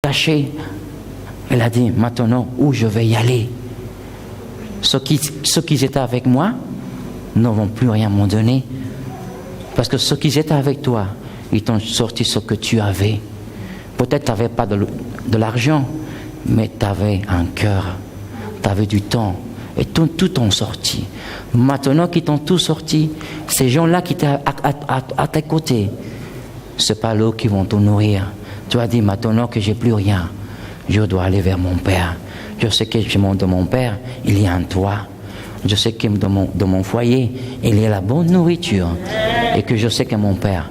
caché. Il a dit, maintenant, où je vais y aller? Ceux qui étaient avec moi ne vont plus rien m'en donner. Parce que ceux qui étaient avec toi, ils t'ont sorti ce que tu avais. Peut-être tu n'avais pas de l'argent, mais tu avais un cœur, tu avais du temps, et tout t'ont sorti. Maintenant qu'ils t'ont tout sorti, ces gens-là qui étaient à tes côtés, ce n'est pas eux qui vont te nourrir. Tu as dit, maintenant que j'ai plus rien, je dois aller vers mon Père. Je sais que de mon Père, il y a un toit. Je sais que de mon foyer, il y a la bonne nourriture. Et que je sais que mon Père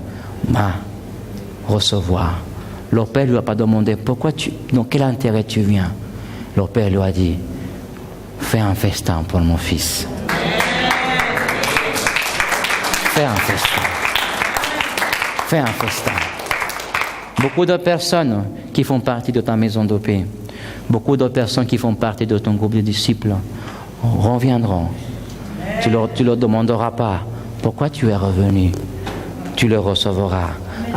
m'a recevoir. Leur Père ne lui a pas demandé dans quel intérêt tu viens. Leur Père lui a dit, fais un festin pour mon fils. Fais un festin. Fais un festin. Beaucoup de personnes qui font partie de ta maison de paix, beaucoup de personnes qui font partie de ton groupe de disciples reviendront. Tu leur demanderas pas pourquoi tu es revenu. Tu le recevras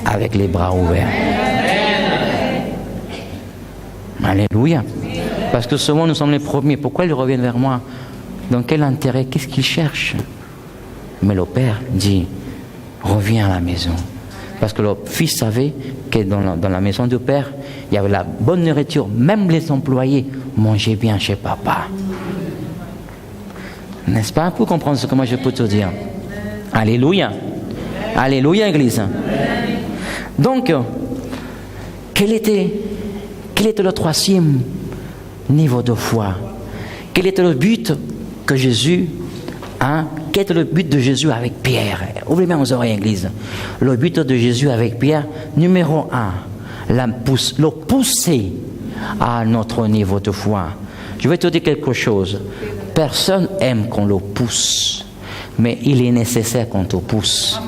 avec les bras ouverts. Alléluia. Parce que souvent nous sommes les premiers. Pourquoi ils reviennent vers moi? Dans quel intérêt? Qu'est-ce qu'ils cherchent? Mais le Père dit, reviens à la maison. Parce que le fils savait que dans la maison du Père, il y avait la bonne nourriture. Même les employés mangeaient bien chez papa. N'est-ce pas? Pour comprendre ce que moi je peux te dire. Alléluia. Alléluia, Église. Donc, quel était le troisième niveau de foi? Quel était le but que Jésus quel était le but de Jésus avec Pierre? Ouvrez bien vos oreilles, Église. Le but de Jésus avec Pierre, numéro 1, le pousser à notre niveau de foi. Je vais te dire quelque chose. Personne aime qu'on le pousse, mais il est nécessaire qu'on te pousse.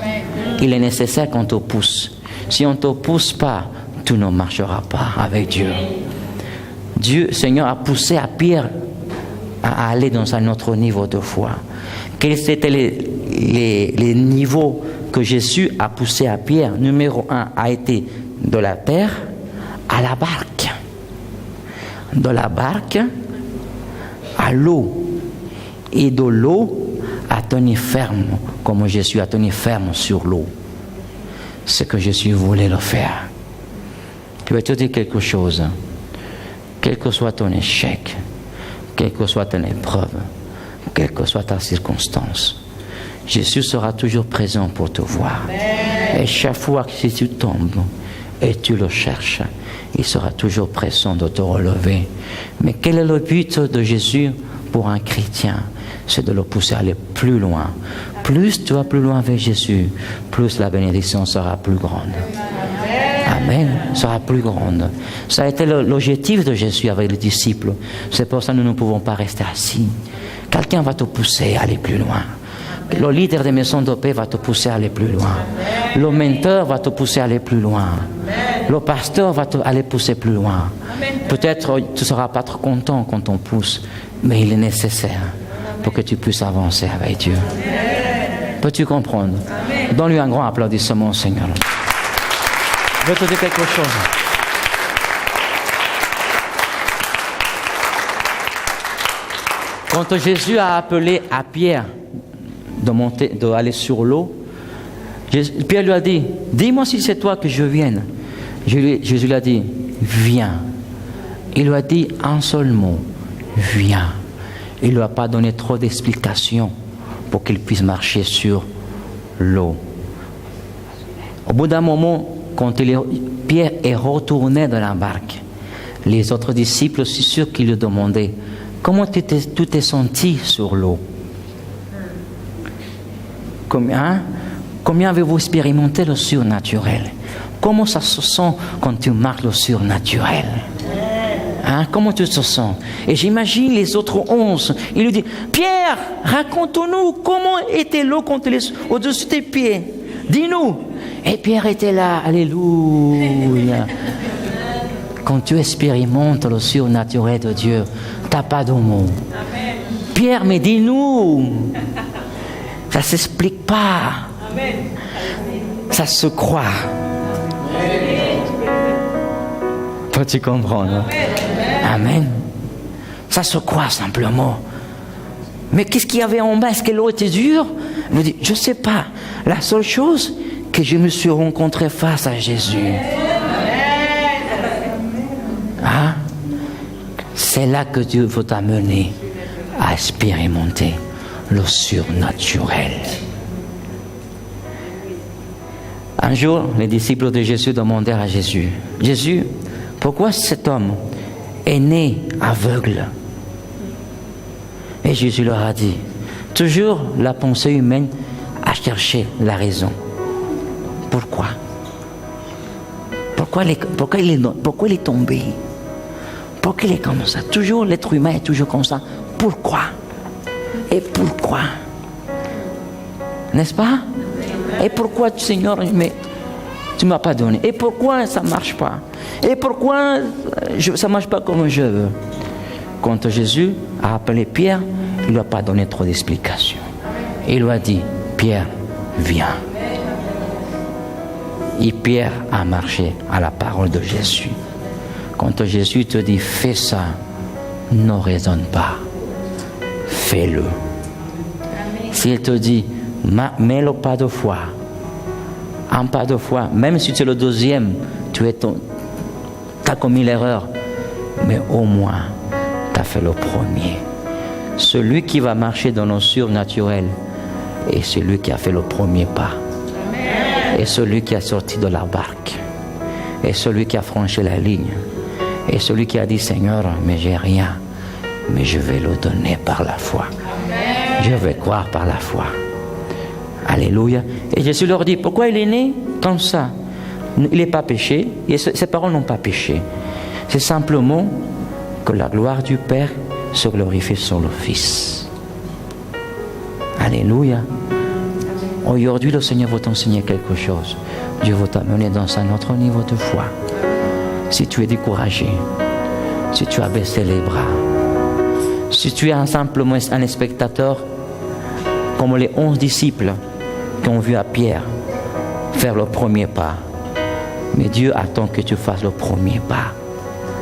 Il est nécessaire qu'on te pousse. Si on ne te pousse pas, tu ne marcheras pas avec Dieu. Seigneur a poussé à Pierre à aller dans un autre niveau de foi. Quels étaient les niveaux que Jésus a poussé à Pierre? Numéro 1 a été de la terre à la barque. De la barque à l'eau. Et de l'eau à tenir ferme, comme Jésus a tenu ferme sur l'eau. C'est que Jésus voulait le faire. Je vais te dire quelque chose. Quel que soit ton échec, quelle que soit ton épreuve, quelle que soit ta circonstance, Jésus sera toujours présent pour te voir. Et chaque fois que tu tombes et tu le cherches, il sera toujours présent de te relever. Mais quel est le but de Jésus pour un chrétien? C'est de le pousser à aller plus loin. Plus tu vas plus loin avec Jésus, plus la bénédiction sera plus grande. Amen. Sera plus grande. Ça a été l'objectif de Jésus avec les disciples. C'est pour ça que nous ne pouvons pas rester assis. Quelqu'un va te pousser à aller plus loin. Le leader des maisons de paix va te pousser à aller plus loin. Le mentor va te pousser à aller plus loin. Le pasteur va aller pousser plus loin. Peut-être tu ne seras pas trop content quand on pousse, mais il est nécessaire pour que tu puisses avancer avec Dieu. Peux-tu comprendre? Donne-lui un grand applaudissement, Seigneur. Je vais te dire quelque chose. Quand Jésus a appelé à Pierre d'aller sur l'eau, Pierre lui a dit, dis-moi si c'est toi que je vienne. Jésus lui a dit, viens. Il lui a dit un seul mot, viens. Il ne lui a pas donné trop d'explications pour qu'il puisse marcher sur l'eau. Au bout d'un moment, quand Pierre est retourné dans la barque, les autres disciples, aussi sûrs qu'ils lui demandaient, comment tu t'es senti sur l'eau? Combien avez-vous expérimenté le surnaturel? Comment ça se sent quand tu marques le surnaturel? Comment tu te sens? Et j'imagine les autres 11. Il lui dit, Pierre, raconte-nous comment était l'eau quand elle est au-dessus de tes pieds. Dis-nous. Et Pierre était là. Alléluia. Quand tu expérimentes le surnaturel de Dieu, tu n'as pas de mots. Pierre, mais dis-nous. Ça ne s'explique pas. Ça se croit. Peux-tu comprendre? Amen. Ça se croit simplement. Mais qu'est-ce qu'il y avait en bas? Est-ce que l'eau était dure? Il me dit, je ne sais pas. La seule chose, que je me suis rencontré face à Jésus. Hein? C'est là que Dieu veut t'amener à expérimenter le surnaturel. Un jour, les disciples de Jésus demandèrent à Jésus, Jésus, pourquoi cet homme est né aveugle? Et Jésus leur a dit, toujours la pensée humaine a cherché la raison. Pourquoi? Pourquoi il est tombé? Pourquoi il est comme ça? Toujours l'être humain est toujours comme ça. Pourquoi? Et pourquoi? N'est-ce pas? Et pourquoi, Seigneur, mais tu ne m'as pas donné? Et pourquoi ça ne marche pas? Et pourquoi ça ne marche pas comme je veux? Quand Jésus a appelé Pierre, il ne lui a pas donné trop d'explications. Il lui a dit, Pierre, viens. Et Pierre a marché à la parole de Jésus. Quand Jésus te dit, fais ça, ne raisonne pas. Fais-le. S'il te dit, mets le pas de foi, un pas de foi, même si tu es le deuxième, tu as commis l'erreur, mais au moins, tu as fait le premier. Celui qui va marcher dans le surnaturel est celui qui a fait le premier pas. Et celui qui a sorti de la barque. Et celui qui a franchi la ligne. Et celui qui a dit, Seigneur, mais j'ai rien, mais je vais le donner par la foi. Je vais croire par la foi. Alléluia. Et Jésus leur dit, pourquoi il est né comme ça? Il n'est pas péché, et ses parents n'ont pas péché. C'est simplement que la gloire du Père se glorifie sur le Fils. Alléluia. Aujourd'hui, le Seigneur veut t'enseigner quelque chose. Dieu veut t'amener dans un autre niveau de foi. Si tu es découragé, si tu as baissé les bras, si tu es simplement un spectateur, comme les 11 disciples qui ont vu à Pierre faire le premier pas. Mais Dieu attend que tu fasses le premier pas.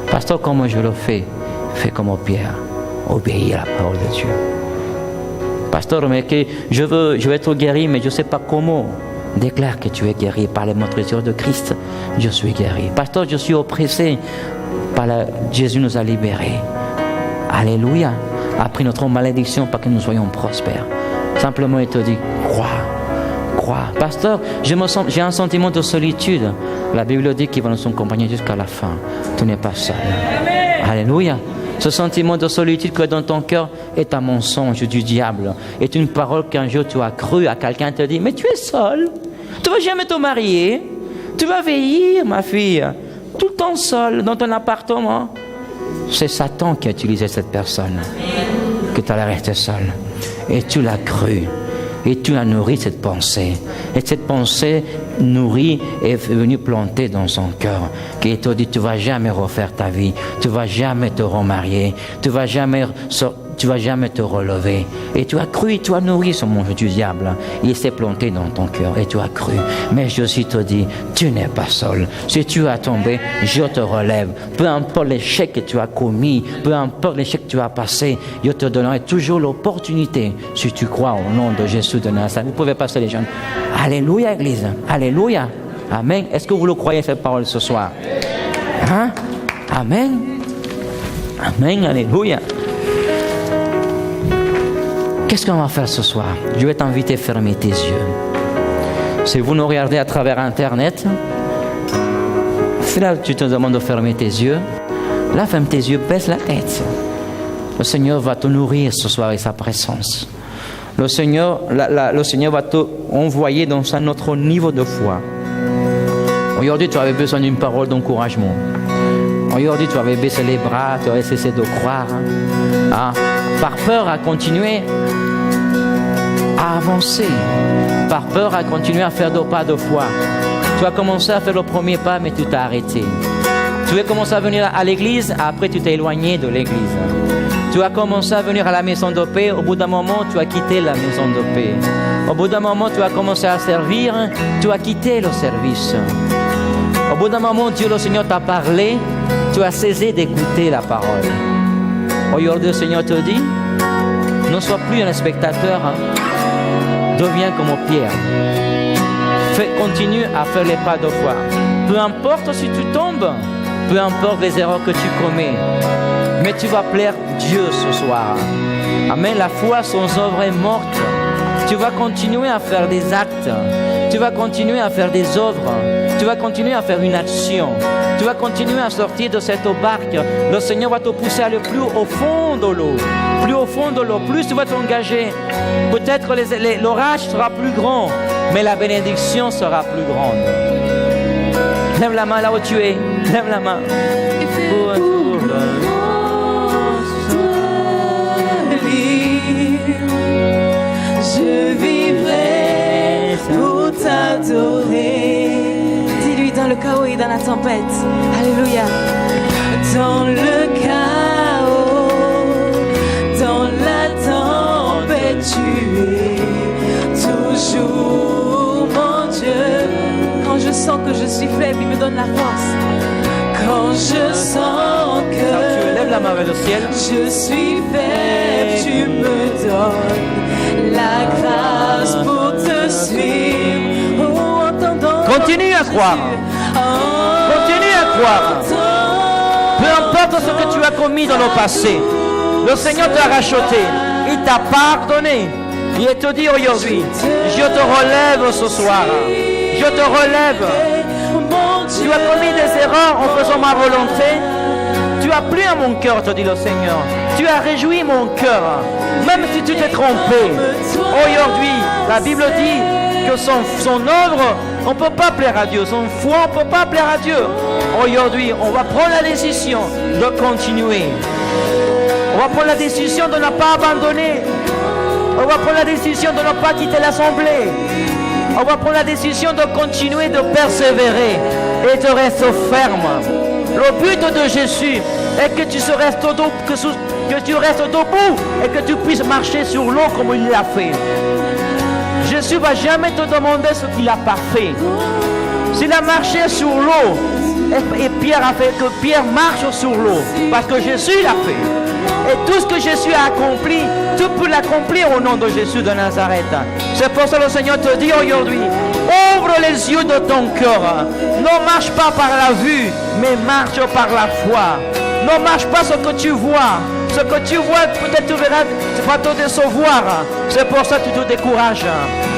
Pasteur, comment je le fais? Fais comme Pierre. Obéis à la parole de Dieu. Pasteur, mais que je veux être guéri, mais je ne sais pas comment. Déclare que tu es guéri par les meurtrissures de Christ. Je suis guéri. Pasteur, je suis oppressé. Jésus nous a libérés. Alléluia. A pris notre malédiction pour que nous soyons prospères. Simplement, il te dit, crois. Pasteur, j'ai un sentiment de solitude. La Bible dit qu'il va nous accompagner jusqu'à la fin. Tu n'es pas seul. Alléluia. Ce sentiment de solitude que dans ton cœur est un mensonge du diable. Est une parole qu'un jour tu as cru à quelqu'un te dit, mais tu es seul. Tu ne vas jamais te marier. Tu vas vieillir, ma fille. Tout le temps seul dans ton appartement. C'est Satan qui a utilisé cette personne. Que tu allais rester seul. Et tu l'as cru. Et tu as nourri cette pensée. Et cette pensée nourrie est venue planter dans son cœur. Qui te dit, tu ne vas jamais refaire ta vie. Tu ne vas jamais te remarier. Tu ne vas jamais te relever. Et tu as cru, tu as nourri ce monstre du diable. Il s'est planté dans ton cœur et tu as cru. Mais Jésus te dit, tu n'es pas seul. Si tu as tombé, je te relève. Peu importe l'échec que tu as commis, peu importe l'échec que tu as passé, je te donnerai toujours l'opportunité, si tu crois au nom de Jésus de Nazareth. Vous pouvez passer les jeunes. Alléluia, Église. Alléluia. Amen. Est-ce que vous le croyez, cette parole, ce soir? Hein? Amen. Amen. Alléluia. Qu'est-ce qu'on va faire ce soir? Je vais t'inviter à fermer tes yeux. Si vous nous regardez à travers Internet, c'est là que tu te demandes de fermer tes yeux. Là, ferme tes yeux, baisse la tête. Le Seigneur va te nourrir ce soir avec sa présence. Le Seigneur va te envoyer dans un autre niveau de foi. Aujourd'hui, tu avais besoin d'une parole d'encouragement. Aujourd'hui, tu avais baissé les bras, tu avais cessé de croire. Hein? Par peur à continuer à avancer. Par peur à continuer à faire des pas de foi. Tu as commencé à faire le premier pas, mais tu t'as arrêté. Tu as commencé à venir à l'église, après tu t'es éloigné de l'église. Tu as commencé à venir à la maison de paix, au bout d'un moment, tu as quitté la maison de paix. Au bout d'un moment, tu as commencé à servir, tu as quitté le service. Au bout d'un moment, Dieu le Seigneur t'a parlé, Tu as cessé d'écouter la parole. Aujourd'hui, le Seigneur te dit, ne sois plus un spectateur, deviens comme Pierre. Continue à faire les pas de foi. Peu importe si tu tombes, peu importe les erreurs que tu commets, mais tu vas plaire Dieu ce soir. Amen. La foi sans œuvre est morte. Tu vas continuer à faire des actes. Tu vas continuer à faire des œuvres. Tu vas continuer à faire une action. Tu vas continuer à sortir de cette barque. Le Seigneur va te pousser à aller plus au fond de l'eau. Plus au fond de l'eau. Plus tu vas t'engager. Peut-être l'orage sera plus grand, mais la bénédiction sera plus grande. Lève la main là où tu es. Lève la main. Je vivrai pour t'adorer. Dis-lui dans le chaos et dans la tempête. Alléluia. Dans le chaos, dans la tempête, tu es toujours mon Dieu. Quand je sens que je suis faible, il me donne la force. Quand je sens que lève la main vers le ciel. Je suis faible, tu me donnes la grâce pour te suivre. Oh, entendant continue à croire. Continue à croire. Peu importe ce que tu as commis dans le passé, le Seigneur t'a racheté. Il t'a pardonné. Il te dit aujourd'hui, je te relève ce soir. Je te relève. Tu as commis des erreurs en faisant ma volonté. Tu as plu à mon cœur, te dit le Seigneur. Tu as réjoui mon cœur. Même si tu t'es trompé. Aujourd'hui, la Bible dit que son œuvre, on ne peut pas plaire à Dieu. Son foi, on ne peut pas plaire à Dieu. Aujourd'hui, on va prendre la décision de continuer. On va prendre la décision de ne pas abandonner. On va prendre la décision de ne pas quitter l'assemblée. On va prendre la décision de continuer, de persévérer et de rester ferme. Le but de Jésus est que tu restes debout et que tu puisses marcher sur l'eau comme il l'a fait. Jésus ne va jamais te demander ce qu'il n'a pas fait. S'il a marché sur l'eau et Pierre a fait que Pierre marche sur l'eau parce que Jésus l'a fait. Et tout ce que Jésus a accompli, tu peux l'accomplir au nom de Jésus de Nazareth. C'est pour ça que le Seigneur te dit aujourd'hui, ouvre les yeux de ton cœur. Ne marche pas par la vue, mais marche par la foi. Ne marche pas ce que tu vois. Ce que tu vois, peut-être tu verras, tu vas te décevoir. C'est pour ça que tu te décourages.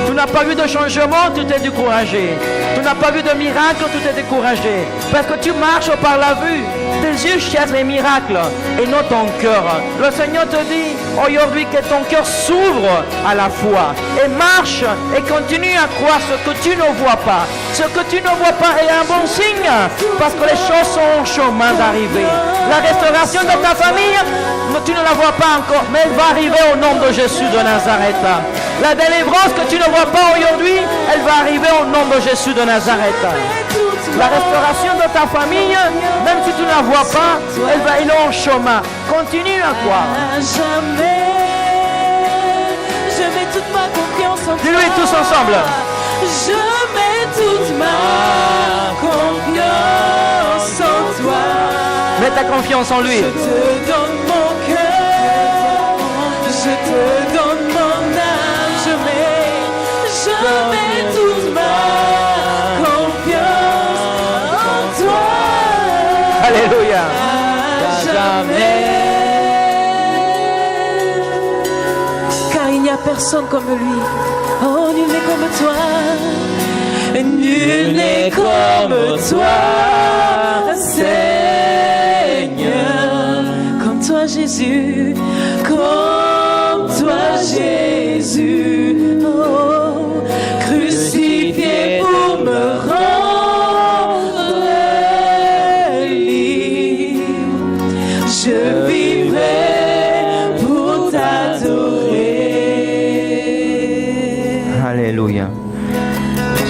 Tu n'as pas vu de changement, tu t'es découragé. Tu n'as pas vu de miracle, tu t'es découragé. Parce que tu marches par la vue. Tes yeux cherchent les miracles et non ton cœur. Le Seigneur te dit aujourd'hui que ton cœur s'ouvre à la foi et marche et continue à croire ce que tu ne vois pas. Ce que tu ne vois pas est un bon signe parce que les choses sont en chemin d'arriver. La restauration de ta famille, tu ne la vois pas encore, mais elle va arriver au nom de Jésus de Nazareth. La délivrance que tu ne vois pas aujourd'hui, elle va arriver au nom de Jésus de Nazareth. La restauration de ta famille, même si tu ne la vois pas, elle est en chemin. Continue à croire. Jamais, je mets toute ma confiance en toi. Dis-lui tous ensemble. Je mets toute ma confiance en toi. Mets ta confiance en lui. Je te donne mon cœur, je te donne mon âme, je mets toute ma confiance en toi. Alléluia. Jamais. Car il n'y a personne comme lui. Oh, nul n'est comme toi. Nul n'est comme toi, Seigneur. Comme toi, Jésus. Comme toi, Jésus. Oh, crucifié pour me rendre libre. Je vivrai pour t'adorer. Alléluia.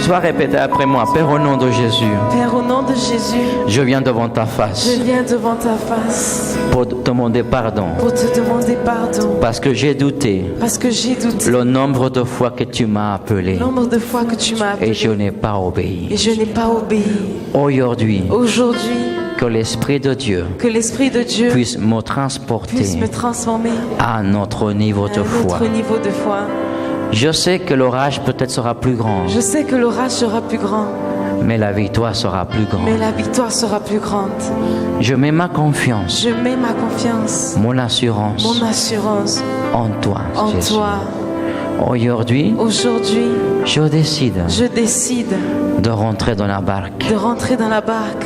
Sois répété après moi. Père, au nom de Jésus. Père, au nom de Jésus, Je viens devant ta face je viens devant ta face pour te demander pardon. pour te demander pardon. Parce que j'ai douté Parce que j'ai douté le nombre de fois que tu m'as appelé nombre de fois que tu m'as et appelé je n'ai pas obéi. et je n'ai pas obéi. Aujourd'hui, Aujourd'hui, Que l'Esprit de Dieu puisse me transporter me transformer à notre niveau de foi. notre niveau de foi. Je sais que l'orage peut-être sera plus grand, Je sais que l'orage sera plus grand, mais la victoire sera plus grande. mais la victoire sera plus grande. Je mets ma confiance, Je mets ma confiance, mon assurance mon assurance en toi, en Jésus. toi. Aujourd'hui, Aujourd'hui, je décide je décide de rentrer dans la barque de rentrer dans la barque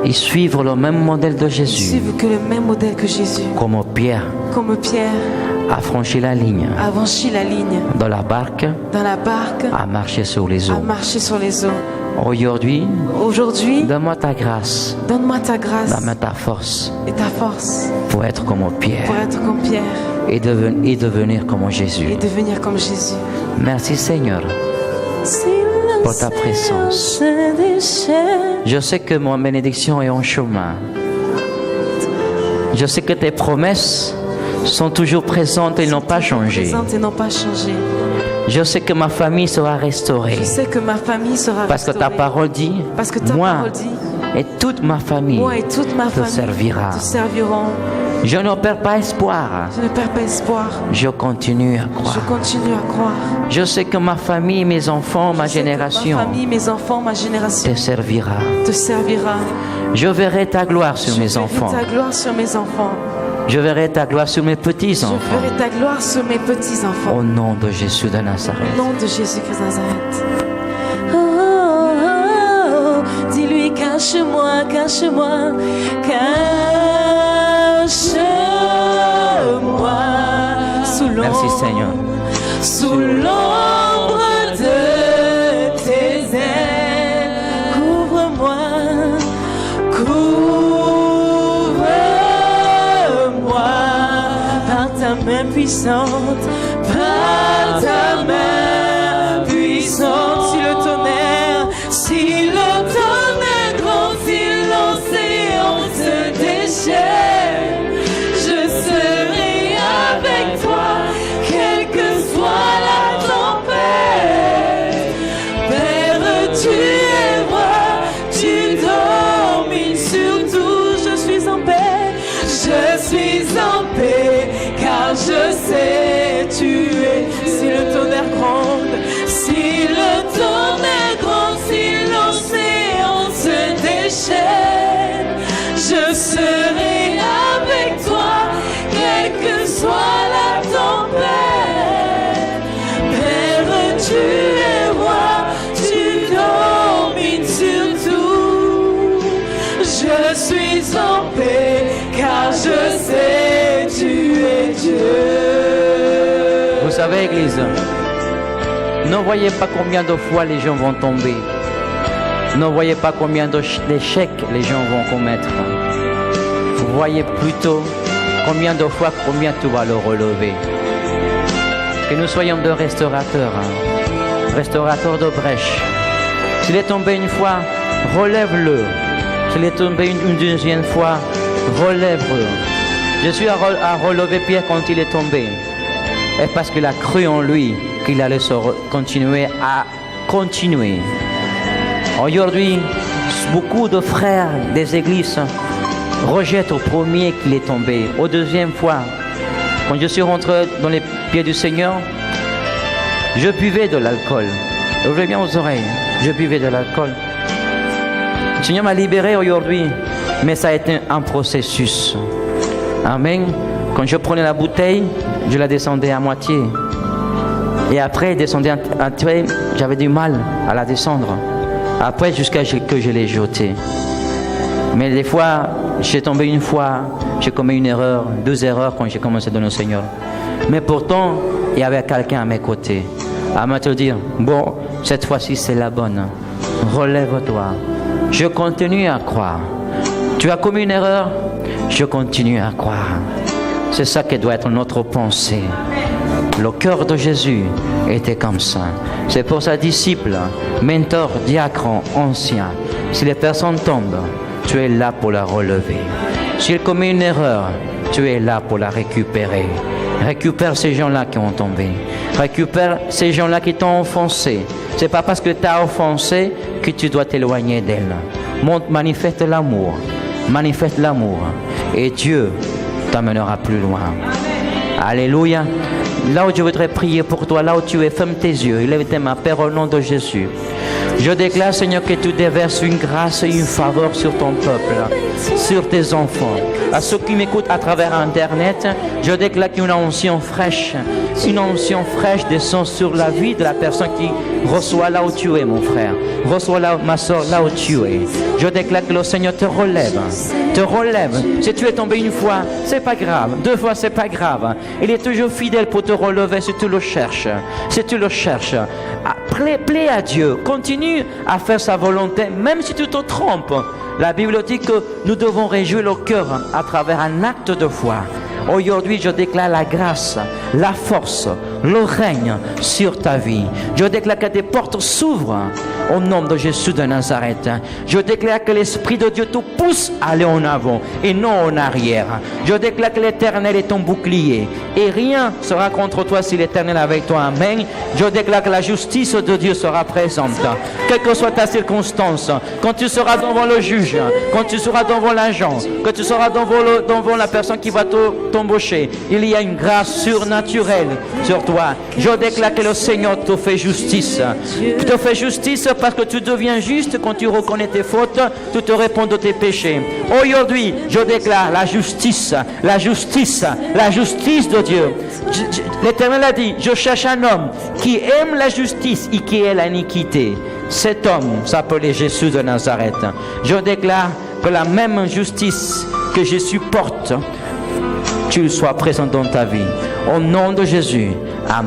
et suivre le même modèle de et Jésus. suivre que le même modèle que Jésus. Comme Pierre Comme Pierre a franchi la ligne a franchi la ligne dans la barque, dans la barque, a marché sur les a eaux. marché sur les eaux. Aujourd'hui, Aujourd'hui, donne-moi ta grâce, donne-moi ta grâce donne-moi ta force et ta force pour être comme Pierre pour être comme Pierre et devenir comme et Jésus. devenir comme Jésus. Merci Seigneur pour ta présence. Je sais que mon bénédiction est en chemin. Je sais que tes promesses sont toujours présentes et n'ont pas changé. Présentes et n'ont pas changé. Je sais que ma famille sera restaurée. Je sais que ma famille sera Parce que ta restaurée. parole dit, Parce que ta moi parole dit, et toute ma famille moi et toute ma te famille servira. te serviront. Je ne perds pas espoir. Je ne perds pas espoir. Je continue à Je croire. continue à croire. Je sais que ma famille, mes enfants, ma Je sais que génération ma famille, mes enfants, ma génération te servira. te servira. Je verrai ta gloire sur Je mes verrai enfants. ta gloire sur mes enfants. Je verrai ta gloire sur mes Je petits-enfants. verrai ta gloire sur mes petits-enfants. Au nom de Jésus de Nazareth. Au nom de Jésus-Christ de Nazareth. Oh, oh, oh, dis-lui, cache-moi, cache-moi, cache-moi sous l'ombre. Merci Seigneur. Sous l'ombre de tes ailes, couvre-moi, couvre-moi par ta main puissante, par ta main puissante. Si le tonnerre gronde, si l'océan se déchaîne, je serai avec toi, quelle que soit la tempête. Père, tu es roi, tu domines sur tout. Je suis en paix, car je sais tu es. Si le tonnerre gronde, si le tonnerre gronde, si l'océan se déchaîne, je serai avec toi, quelle que soit la tempête. Père, tu es roi, tu domines sur tout. Je suis en paix, car je sais tu es Dieu. Vous savez, Église, ne voyez pas combien de fois les gens vont tomber. Ne voyez pas combien d'échecs les gens vont commettre. Vous voyez plutôt combien de fois, combien tu vas le relever. Que nous soyons deux restaurateurs, restaurateurs de brèches. S'il est tombé une fois, relève-le. S'il est tombé une deuxième fois, relève-le. Je suis à relever Pierre quand il est tombé. Et parce qu'il a cru en lui qu'il allait continuer à continuer. Aujourd'hui, beaucoup de frères des églises rejettent au premier qu'il est tombé. Au deuxième fois, quand je suis rentré dans les pieds du Seigneur, je buvais de l'alcool. Ouvrez bien aux oreilles. Je buvais de l'alcool. Le Seigneur m'a libéré aujourd'hui, mais ça a été un processus. Amen. Quand je prenais la bouteille, je la descendais à moitié. Et après, descendais un trait, j'avais du mal à la descendre. Après, jusqu'à ce que je l'ai jetée. Mais des fois, j'ai tombé une fois, j'ai commis une erreur, 2 erreurs quand j'ai commencé à donner au Seigneur. Mais pourtant, il y avait quelqu'un à mes côtés, à me dire, bon, cette fois-ci c'est la bonne. Relève-toi. Je continue à croire. Tu as commis une erreur, je continue à croire. C'est ça qui doit être notre pensée. Le cœur de Jésus était comme ça. C'est pour sa disciple, mentor, diacre, ancien. Si les personnes tombent, tu es là pour la relever. S'il commet une erreur, tu es là pour la récupérer. Récupère ces gens-là qui ont tombé. Récupère ces gens-là qui t'ont offensé. C'est pas parce que tu as offensé que tu dois t'éloigner d'elle. Manifeste l'amour. manifeste l'amour et Dieu t'emmènera plus loin. Alléluia. Là où je voudrais prier pour toi, là où tu es, ferme tes yeux et lève tes mains, Père, au nom de Jésus. Je déclare, Seigneur, que tu déverses une grâce et une faveur sur ton peuple, sur tes enfants. À ceux qui m'écoutent à travers Internet, je déclare qu'une onction fraîche descend sur la vie de la personne qui reçoit là où tu es, mon frère. Reçois là, ma soeur, là où tu es. Je déclare que le Seigneur te relève. Te relève. Si tu es tombé une fois, c'est pas grave. 2 fois, c'est pas grave. Il est toujours fidèle pour te relever si tu le cherches. Si tu le cherches. Plaît à Dieu. Continue à faire sa volonté, même si tu te trompes. La Bible dit que nous devons réjouir le cœur à travers un acte de foi. Aujourd'hui, je déclare la grâce, la force, le règne sur ta vie. Je déclare que tes portes s'ouvrent au nom de Jésus de Nazareth. Je déclare que l'Esprit de Dieu te pousse à aller en avant et non en arrière. Je déclare que l'Éternel est ton bouclier et rien ne sera contre toi si l'Éternel est avec toi. Amen. Je déclare que la justice de Dieu sera présente. Quelle que soit ta circonstance, quand tu seras devant le juge, quand tu seras devant l'agent, quand tu seras devant la personne qui va t'embaucher, il y a une grâce surnaturelle sur toi. Je déclare que le Seigneur te fait justice. Il te fait justice parce que tu deviens juste quand tu reconnais tes fautes, tu te réponds de tes péchés. Aujourd'hui, je déclare la justice de Dieu. L'Éternel a dit, je cherche un homme qui aime la justice et qui aime l'iniquité. Cet homme s'appelait Jésus de Nazareth. Je déclare que la même justice que Jésus porte, tu sois présent dans ta vie. Au nom de Jésus,